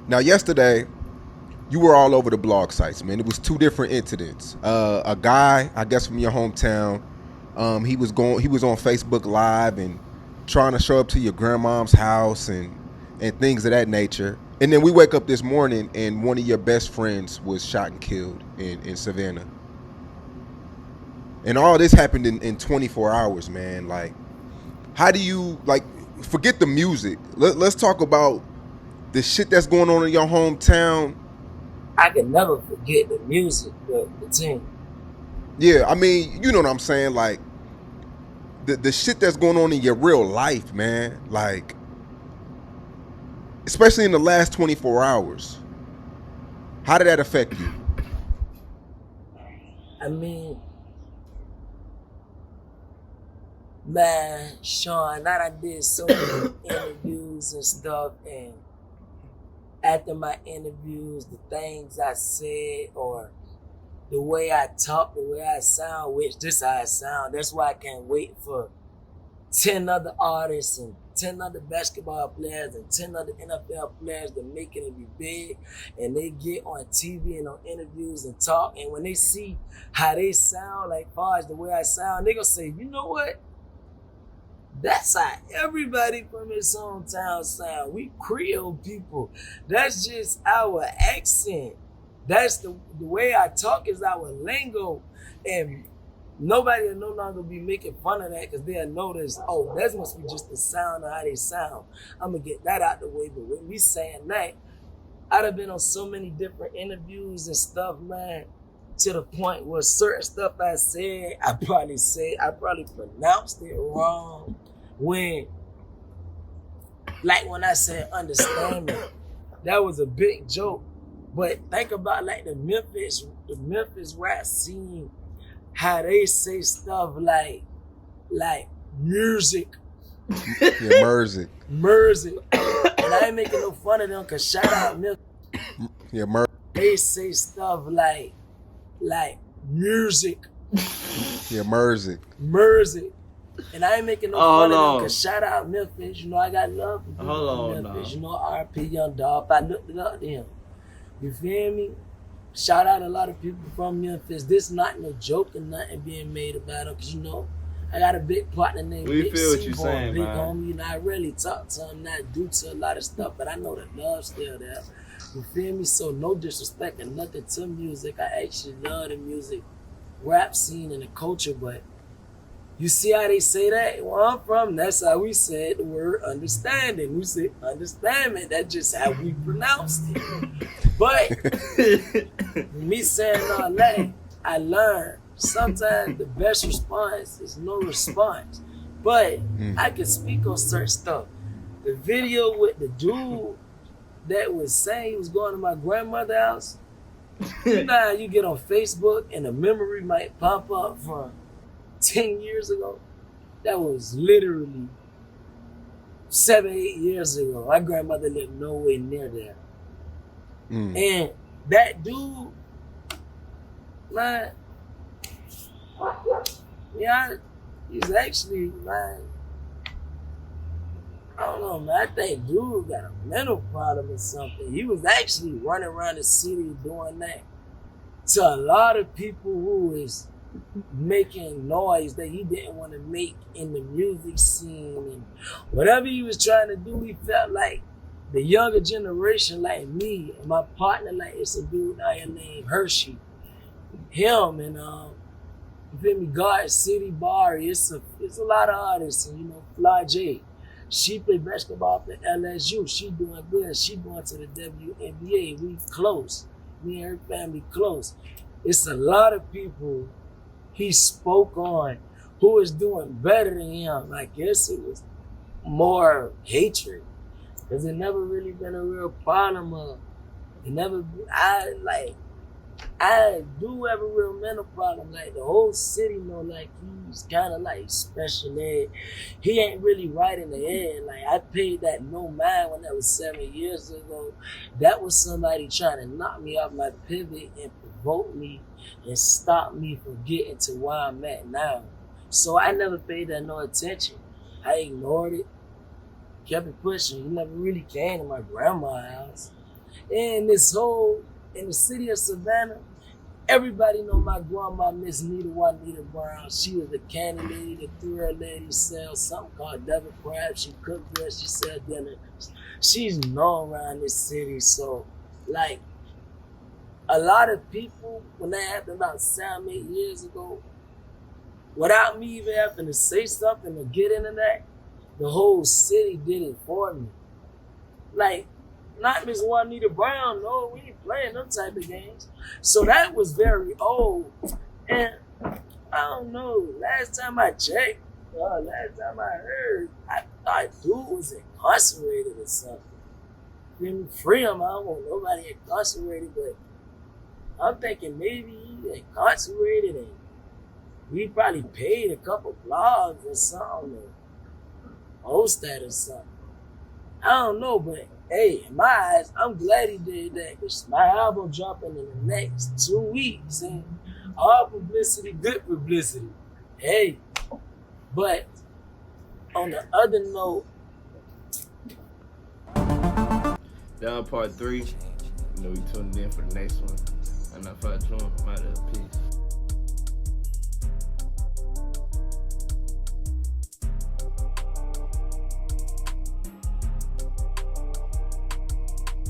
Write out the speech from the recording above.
Now, yesterday, you were all over the blog sites, man. It was two different incidents. A guy, I guess from your hometown, he was on Facebook Live and trying to show up to your grandmom's house and things of that nature. And then we wake up this morning and one of your best friends was shot and killed in Savannah. And all this happened in 24 hours, man. Like, how do you, like, forget the music? Let's talk about the shit that's going on in your hometown. I can never forget the music, but the team. Yeah, I mean, you know what I'm saying? Like, the shit that's going on in your real life, man. Like, especially in the last 24 hours. How did that affect you? I mean, man, Sean, I did so many interviews and stuff, and after my interviews, the things I said or the way I talk, the way I sound, which this how I sound, that's why I can't wait for 10 other artists and 10 other basketball players and 10 other NFL players to make it and be big, and they get on TV and on interviews and talk, and when they see how they sound, like far as the way I sound, they gonna say, you know what? That's how everybody from his hometown sound. We Creole people. That's just our accent. That's the way I talk is our lingo. And nobody will no longer be making fun of that because they'll notice, oh, that must be just the sound of how they sound. I'm going to get that out the way. But when we saying that, I'd have been on so many different interviews and stuff, man, to the point where certain stuff I said, I probably pronounced it wrong. When I said understand me, that was a big joke. But think about like the Memphis rap scene, how they say stuff like music. Yeah, music. And I ain't making no fun of them because shout out Memphis. Yeah, they say stuff like music. Yeah, music. And I ain't making no fun of them because shout out Memphis. You know, I got love for Memphis. You know, RP Young Dolph. I looked it up to him. You feel me? Shout out a lot of people from Memphis. This not no joke and nothing being made about them because, you know, I got a big partner named Big C-Boy, big homie. You know, I rarely talk to him, not due to a lot of stuff, but I know the love's still there. You feel me? So no disrespect and nothing to music. I actually love the music, rap scene and the culture, but you see how they say that? Where I'm from, that's how we said the word understanding. We say understanding. That's just how we pronounced it. But me saying all that, I learned sometimes the best response is no response. But I can speak on certain stuff. The video with the dude that was saying he was going to my grandmother's house, you know how you get on Facebook and a memory might pop up from 10 years ago? That was literally 7, 8 years ago. My grandmother lived nowhere near there. And that dude, man, yeah, he's actually, man, I don't know, man, I think dude got a mental problem or something. He was actually running around the city doing that to a lot of people who is making noise that he didn't want to make in the music scene, and whatever he was trying to do, he felt like the younger generation, like me and my partner, like it's a dude out here named Hershey, him and you feel me, God City Barry. It's a lot of artists, and you know, Fly J. She played basketball for LSU. She doing good. She going to the WNBA. We close. Me and her family close. It's a lot of people he spoke on who is doing better than him. I guess it was more hatred, because it never really been a real problem of it. Never. I do have a real mental problem. Like the whole city know, like he's kind of like special ed. He ain't really right in the head. Like I paid that no mind when that was 7 years ago. That was somebody trying to knock me off my pivot and provoke me and stop me from getting to where I'm at now. So I never paid that no attention. I ignored it, kept it pushing. He never really came to my grandma's house. in the city of Savannah, everybody know my grandma, Miss Nita Juanita Brown. She was the candy lady, the thrill lady, sells something called devil crab. She cooked good, she sell dinner. She's known around this city. So, like, a lot of people, when that happened about 7, 8 years ago, without me even having to say something or get into that, the whole city did it for me. Like, not Miss Juanita Brown, no, we ain't playing them type of games. So that was very old. And I don't know, last time I checked, last time I heard, I thought dude was incarcerated or something. Didn't free him, I don't want nobody incarcerated, but I'm thinking maybe he incarcerated and we probably paid a couple blogs or something to host that or something. I don't know, but hey, in my eyes, I'm glad he did that because my album dropping in the next 2 weeks and all publicity, good publicity. Hey, but on the other note, down part 3. You know, we tuned in for the next one. And if I join, I'm out of peace.